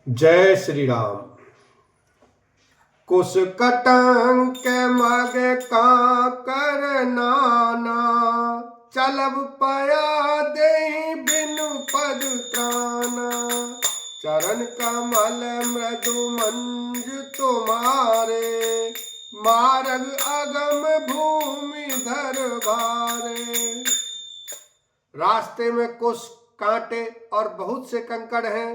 जय श्री राम। कुश कटंक मग का कर नाना, चलब पया दे बिनु पद त्राना। चरण कमल मृदु मंज तुम्हारे, मार्ग अगम भूमि धर भारे। रास्ते में कुश कांटे और बहुत से कंकड़ हैं,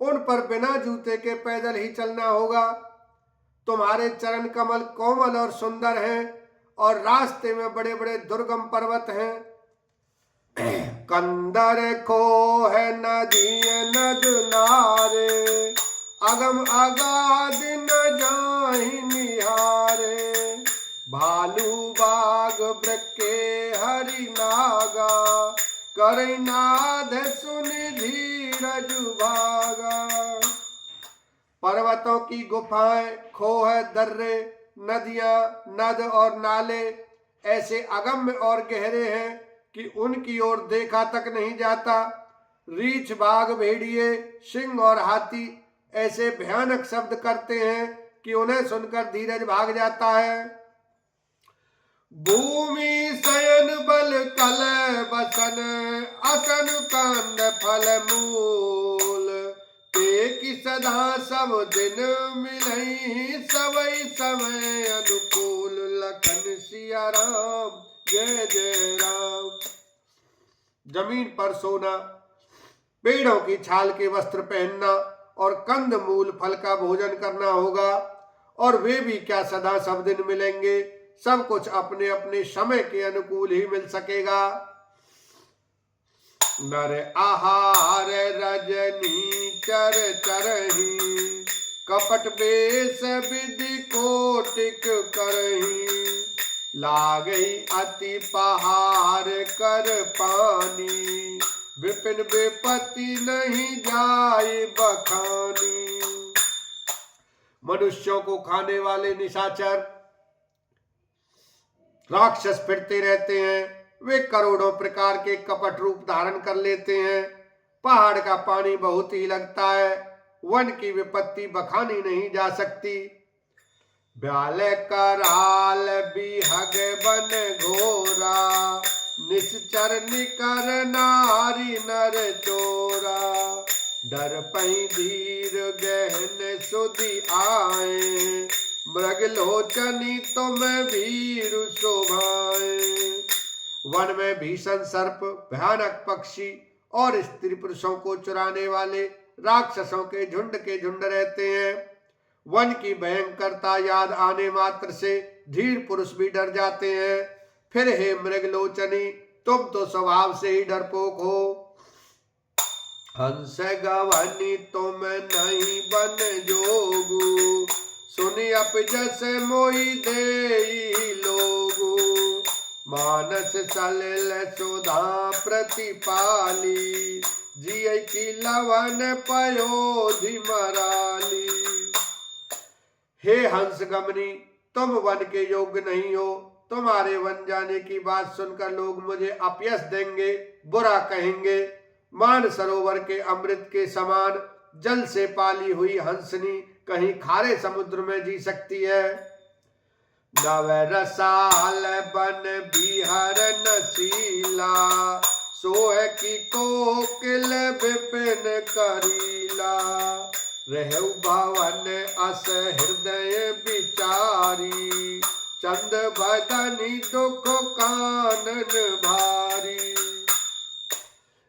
उन पर बिना जूते के पैदल ही चलना होगा। तुम्हारे चरण कमल कोमल और सुंदर हैं और रास्ते में बड़े बड़े दुर्गम पर्वत हैं। कंदर खो है नदी नद नारे, अगम अगाध न जाहि निहारे। भालू बाग ब्रके हरि नागा, करै नाद सुन धीरज भागा। पर्वतों की गुफाएं, खोह, दर्रे, नदियां, नद और नाले ऐसे अगम्य और गहरे हैं कि उनकी ओर देखा तक नहीं जाता। रीछ, बाघ, भेड़िए, सिंह और हाथी ऐसे भयानक शब्द करते हैं कि उन्हें सुनकर धीरज भाग जाता है। भूमि शयन बल तल बसन, असन कंद फल मूल। ते कि सदा सब दिन मिलई, सबई समय अनुकूल। लखन सिया राम जय जय राम। जमीन पर सोना, पेड़ों की छाल के वस्त्र पहनना और कंद मूल फल का भोजन करना होगा। और वे भी क्या सदा सब दिन मिलेंगे, सब कुछ अपने अपने समय के अनुकूल ही मिल सकेगा। नर आहार रजनी चर चरही, कपट बेस विधि कोटिक करही। लागई अति पहार कर पानी, विपिन विपत्ति नहीं जाय बखानी। मनुष्यों को खाने वाले निशाचर राक्षस फिरते रहते हैं। वे करोड़ों प्रकार के कपट रूप धारण कर लेते हैं। पहाड़ का पानी बहुत ही लगता है, वन की विपत्ति बखानी नहीं जा सकती। ब्याल कराल बिहग बन घोरा, निश्चर निकर नारी नर चोरा। डर पई धीर गहन सुधि आए, मृग लोचनी तुम भीरु शोभाए। वन में भीषण सर्प, भयानक पक्षी और स्त्री पुरुषों को चुराने वाले राक्षसों के झुंड रहते हैं। वन की भयंकरता याद आने मात्र से धीर पुरुष भी डर जाते हैं। फिर हे मृगलोचनी, तुम तो स्वभाव से ही डरपोक हो। हंस गवनी तुम नहीं बन जोगु, सुनि अपजस मोहि देई लोगु। मानस सलिल सुधा प्रतिपाली, जिय की लवन पयोधि मराली। हे हंस गमनी, तुम वन के योग्य नहीं हो। तुम्हारे वन जाने की बात सुनकर लोग मुझे अपयश देंगे, बुरा कहेंगे। मान सरोवर के अमृत के समान जल से पाली हुई हंसनी कहीं खारे समुद्र में जी सकती है। नव रसाल बन बिहर नसीला, सोह की कोकिल विपिन करीला। रहु भवन अस हृदय विचारी, चंद बदनी दुख कानन भारी।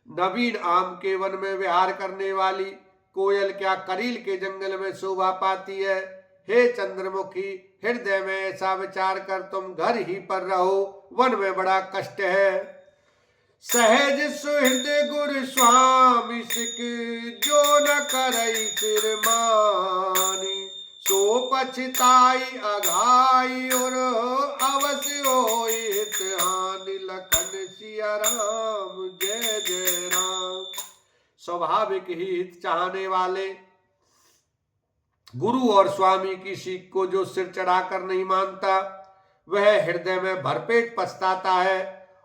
नवीन आम के वन में विहार करने वाली कोयल क्या करील के जंगल में शोभा पाती है। हे चंद्रमुखी, हृदय में ऐसा विचार कर तुम घर ही पर रहो, वन में बड़ा कष्ट है। सहज सुहृद गुरु स्वामी सिख, जो न करई सिर मानी। सो पछताई अघाई और अवश्य होई हित हानि। लखन सिया राम जय जय राम। स्वाभाविक ही हित चाहने वाले गुरु और स्वामी की सीख को जो सिर चढ़ाकर नहीं मानता, वह हृदय में भरपेट पछताता है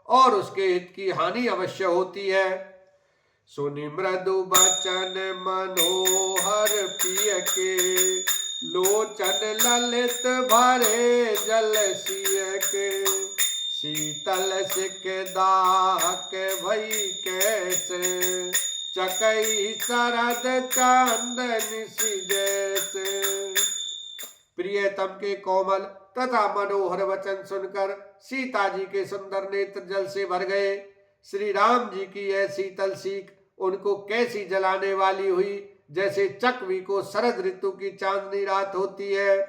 और उसके हित की हानि अवश्य होती है। सुनि मृदु बचन मनोहर प्रिय के, लोचन ललित भरे जल सिय के, शीतल सिक दाहक भई कैसे, चकई शरद चांदन सी जैसे। प्रियतम के कोमल तथा मनोहर वचन सुनकर सीता जी के सुंदर नेत्र जल से भर गए। श्री राम जी की यह शीतल सीख उनको कैसी जलाने वाली हुई, जैसे चकवी को शरद ऋतु की चांदनी रात होती है।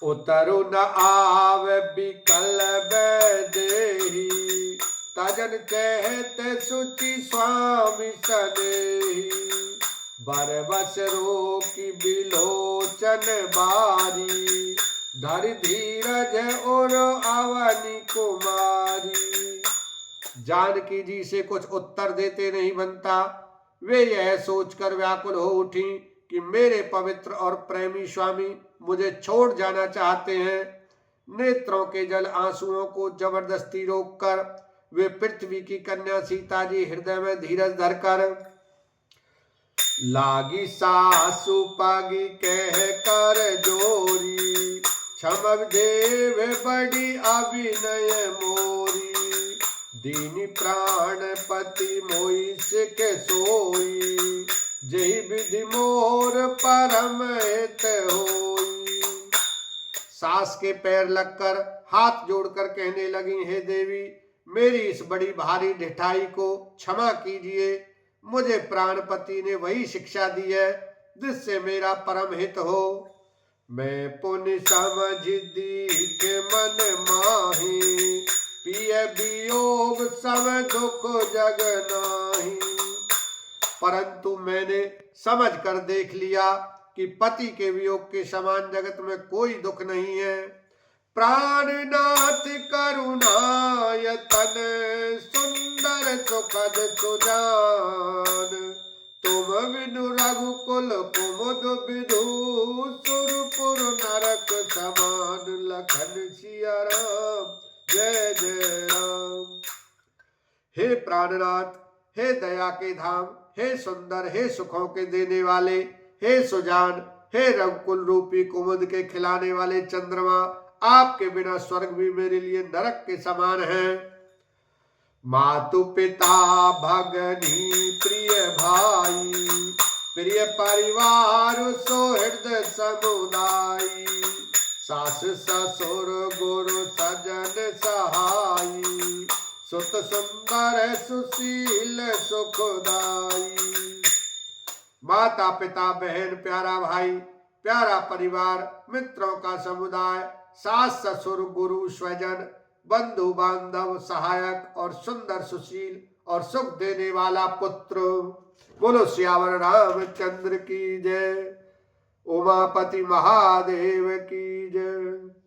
उतरु न आव बिकल देही, तजन चहत सुचि स्वामी सनेही, बरबस रोकी बिलोचन बारी, धर धीरज और अवनी कुमारी। जानकी जी से कुछ उत्तर देते नहीं बनता। वे यह सोचकर व्याकुल हो उठी कि मेरे पवित्र और प्रेमी स्वामी मुझे छोड़ जाना चाहते हैं। नेत्रों के जल आंसुओं को जबरदस्ती रोककर वे पृथ्वी की कन्या सीता जी हृदय में धीरज धरकर, लागी सासु पागी कह कर जोरी, क्षम देव बड़ी अभिनय मोरी, दीनी प्राणपति मोई सिक सोई, जही विधि मोर परम हित होई। सास के पैर लगकर हाथ जोड़कर कहने लगी, हे देवी, मेरी इस बड़ी भारी ढिठाई को क्षमा कीजिए। मुझे प्राणपति ने वही शिक्षा दी है जिससे मेरा परम हित हो। मैं पुण्य समझ दीख मन माही, पिय वियोग सब दुख जग नाही। परंतु मैंने समझ कर देख लिया कि पति के वियोग के समान जगत में कोई दुख नहीं है। प्राणनाथ करुणायतन, सुंदर सुखद सुजान, तुम बिनु रघुकुल कुमुद विधु, सुरपुर नरक समान, लखन सिया राम जय जय राम। हे प्राणनाथ, हे दया के धाम, हे सुंदर, हे सुखों के देने वाले, हे सुजान, हे रघुकुल रूपी कुमुद के खिलाने वाले चंद्रमा, आपके बिना स्वर्ग भी मेरे लिए नरक के समान है। मातु पिता भगनी प्रिय भाई, प्रिय परिवार सुहृद समुदायी, सास ससुर गुरु सजन सहाई, सुत सुंदर सुशील सुखदाई। माता पिता बहन प्यारा भाई, प्यारा परिवार, मित्रों का समुदाय, सास ससुर गुरु स्वजन, बंधु बांधव, सहायक और सुंदर सुशील और सुख देने वाला पुत्र। बोलो सियावर रामचंद्र की जय। उमापति महादेव की जय।